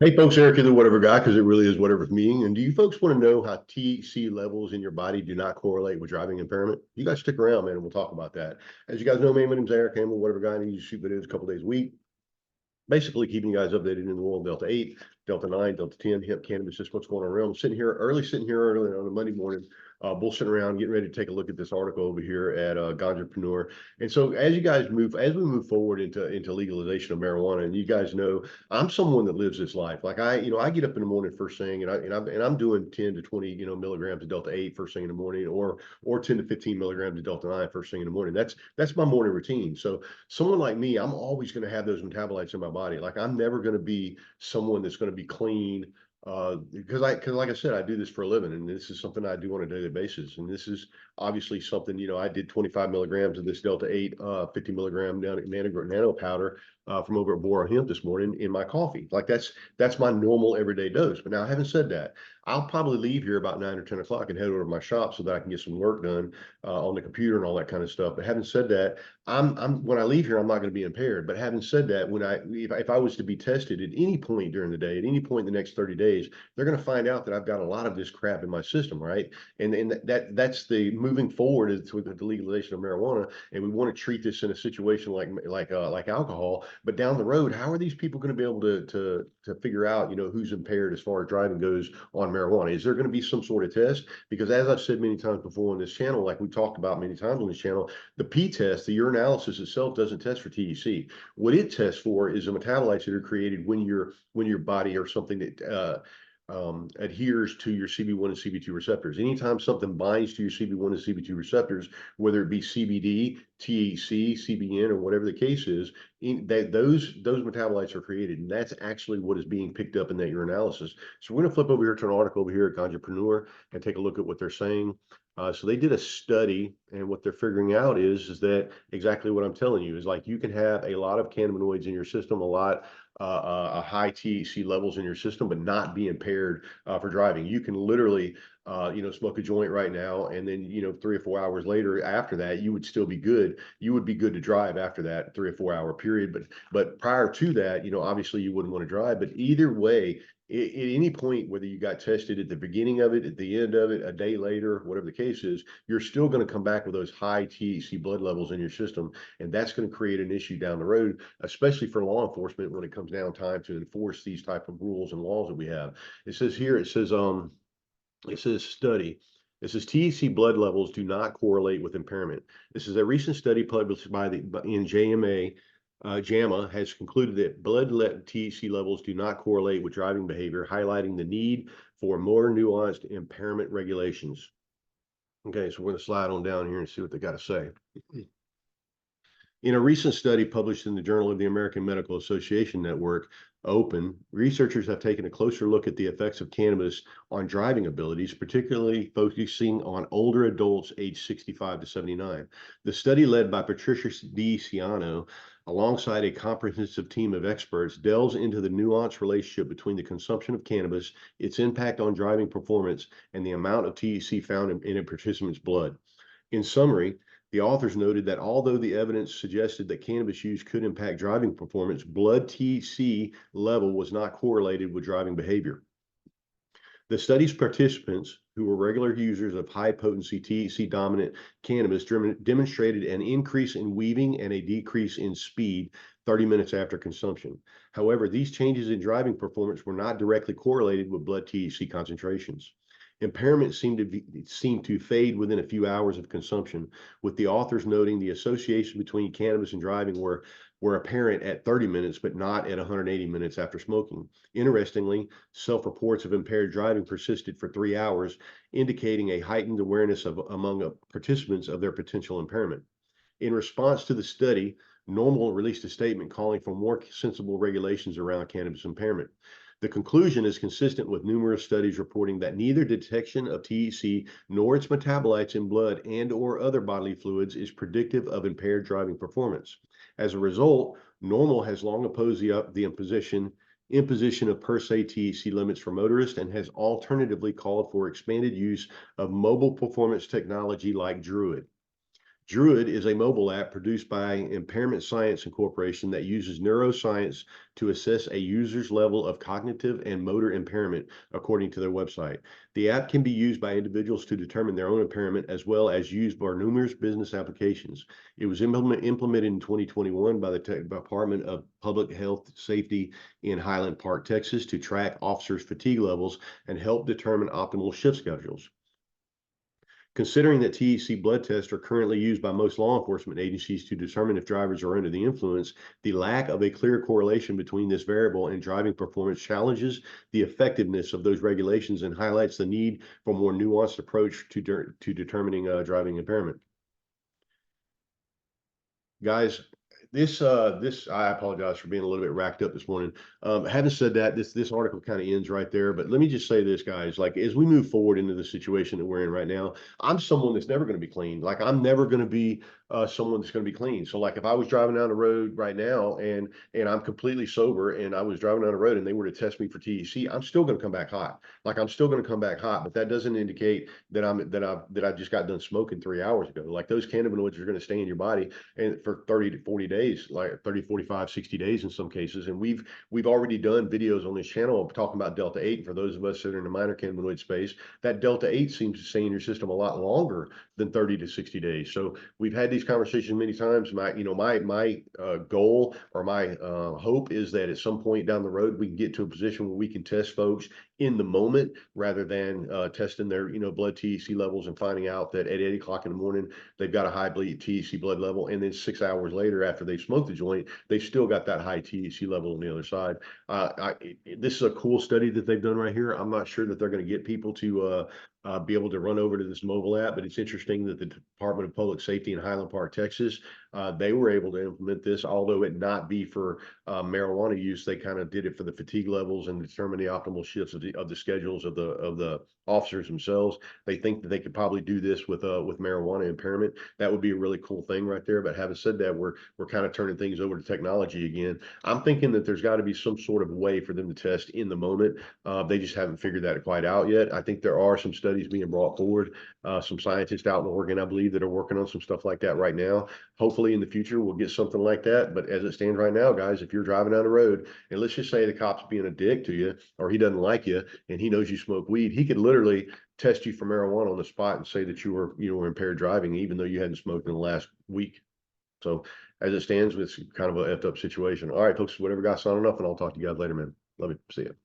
Hey folks, Eric is the whatever guy because it really is whatever for me. And do you folks want to know how THC levels in your body do not correlate with driving impairment? You guys stick around, man, and we'll talk about that. As you guys know, man, my name's Eric Campbell, whatever guy, and I usually shoot videos a couple days a week, basically keeping you guys updated in the world Delta 8, Delta 9, Delta 10, hemp, cannabis, just what's going on around. I'm sitting here early on a Monday morning, bullshitting around, getting ready to take a look at this article over here at Ganjapreneur. And so as we move forward into legalization of marijuana, and you guys know, I'm someone that lives this life. Like I get up in the morning first thing, and I'm doing 10 to 20, milligrams of Delta 8 first thing in the morning, or 10 to 15 milligrams of Delta 9 first thing in the morning. That's my morning routine. So someone like me, I'm always going to have those metabolites in my body. Like I'm never going to be someone that's going to be clean because like I said, I do this for a living, and this is something I do on a daily basis. And this is obviously something, I did 25 milligrams of this Delta 8, 50 milligram nano powder from over at Bora Hemp this morning in my coffee. Like that's my normal everyday dose. But now, having said that, I'll probably leave here about 9 or 10 o'clock and head over to my shop so that I can get some work done on the computer and all that kind of stuff. But having said that, I'm when I leave here, I'm not going to be impaired. But having said that, if I was to be tested at any point during the day, at any point in the next 30 days, they're going to find out that I've got a lot of this crap in my system, right? And that's the moving forward is with the legalization of marijuana, and we want to treat this in a situation like alcohol. But down the road, how are these people going to be able to figure out, who's impaired as far as driving goes on marijuana? Is there going to be some sort of test? Because as I've said many times before on this channel, like we talked about many times on this channel, the P test, the urinalysis itself doesn't test for THC. What it tests for is the metabolites that are created when your body or something that adheres to your CB1 and CB2 receptors. Anytime something binds to your CB1 and CB2 receptors, whether it be CBD, THC, CBN, or whatever the case is, those metabolites are created, and that's actually what is being picked up in that urinalysis. So we're going to flip over here to an article over here at Ganjapreneur and take a look at what they're saying. So they did a study, and what they're figuring out is that exactly what I'm telling you is like you can have a lot of cannabinoids in your system, a high THC levels in your system, but not be impaired for driving. You can literally, smoke a joint right now, and then 3 or 4 hours later, after that, you would still be good. You would be good to drive after that 3 or 4 hour period. But prior to that, obviously you wouldn't want to drive. But either way, at any point, whether you got tested at the beginning of it, at the end of it, a day later, whatever the case is, you're still going to come back with those high THC blood levels in your system, and that's going to create an issue down the road, especially for law enforcement when it comes down time to enforce these type of rules and laws that we have. It says here, it says study. It says THC blood levels do not correlate with impairment. This is a recent study published in JAMA has concluded that blood THC levels do not correlate with driving behavior, highlighting the need for more nuanced impairment regulations. Okay, so we're going to slide on down here and see what they got to say. In a recent study published in the Journal of the American Medical Association Network, Open, researchers have taken a closer look at the effects of cannabis on driving abilities, particularly focusing on older adults aged 65 to 79. The study, led by Patricia D. Ciano, alongside a comprehensive team of experts, delves into the nuanced relationship between the consumption of cannabis, its impact on driving performance, and the amount of THC found in a participant's blood. In summary, the authors noted that although the evidence suggested that cannabis use could impact driving performance, blood THC level was not correlated with driving behavior. The study's participants, who were regular users of high-potency THC-dominant cannabis, demonstrated an increase in weaving and a decrease in speed 30 minutes after consumption. However, these changes in driving performance were not directly correlated with blood THC concentrations. Impairment seemed to fade within a few hours of consumption, with the authors noting the association between cannabis and driving were apparent at 30 minutes, but not at 180 minutes after smoking. Interestingly, self-reports of impaired driving persisted for 3 hours, indicating a heightened awareness among participants of their potential impairment. In response to the study, NORML released a statement calling for more sensible regulations around cannabis impairment. The conclusion is consistent with numerous studies reporting that neither detection of THC nor its metabolites in blood and/or other bodily fluids is predictive of impaired driving performance. As a result, NORML has long opposed the imposition of per se THC limits for motorists, and has alternatively called for expanded use of mobile performance technology like Druid. Druid is a mobile app produced by Impairment Science Incorporation that uses neuroscience to assess a user's level of cognitive and motor impairment, according to their website. The app can be used by individuals to determine their own impairment, as well as used for numerous business applications. It was implemented in 2021 by the Department of Public Health Safety in Highland Park, Texas, to track officers' fatigue levels and help determine optimal shift schedules. Considering that THC blood tests are currently used by most law enforcement agencies to determine if drivers are under the influence, the lack of a clear correlation between this variable and driving performance challenges the effectiveness of those regulations and highlights the need for a more nuanced approach to determining driving impairment. Guys, this I apologize for being a little bit racked up this morning. Having said that, this article kind of ends right there. But let me just say this, guys, like as we move forward into the situation that we're in right now, I'm someone that's never going to be clean. Like I'm never going to be someone that's going to be clean. So like if I was driving down the road right now and I'm completely sober and I was driving down the road and they were to test me for THC, I'm still going to come back hot. Like I'm still going to come back hot, but that doesn't indicate that I just got done smoking 3 hours ago. Like those cannabinoids are going to stay in your body and for 30 to 40 days, like 30, 45, 60 days in some cases. And we've already done videos on this channel talking about Delta 8. And for those of us that are in the minor cannabinoid space, that Delta 8 seems to stay in your system a lot longer than 30 to 60 days. So we've had these conversations many times. My goal or my hope is that at some point down the road, we can get to a position where we can test folks in the moment rather than testing their blood THC levels and finding out that at 8 o'clock in the morning they've got a high THC blood level, and then 6 hours later after they smoked the joint they still got that high THC level on the other side. This is a cool study that they've done right here. I'm not sure that they're going to get people to be able to run over to this mobile app, but it's interesting that the Department of Public Safety in Highland Park, Texas, they were able to implement this, although it not be for marijuana use. They kind of did it for the fatigue levels and determine the optimal shifts of the schedules of the officers themselves. They think that they could probably do this with marijuana impairment. That would be a really cool thing right there. But having said that, we're kind of turning things over to technology again. I'm thinking that there's got to be some sort of way for them to test in the moment. They just haven't figured that quite out yet. I think there are some studies being brought forward, some scientists out in Oregon, I believe, that are working on some stuff like that right now. Hopefully in the future we'll get something like that. But as it stands right now, guys, if you're driving down the road and let's just say the cop's being a dick to you or he doesn't like you and he knows you smoke weed, he could literally test you for marijuana on the spot and say that you were impaired driving even though you hadn't smoked in the last week. So as it stands, it's kind of a effed up situation. All right, folks, whatever got signing off, and I'll talk to you guys later, man. Love you. See you.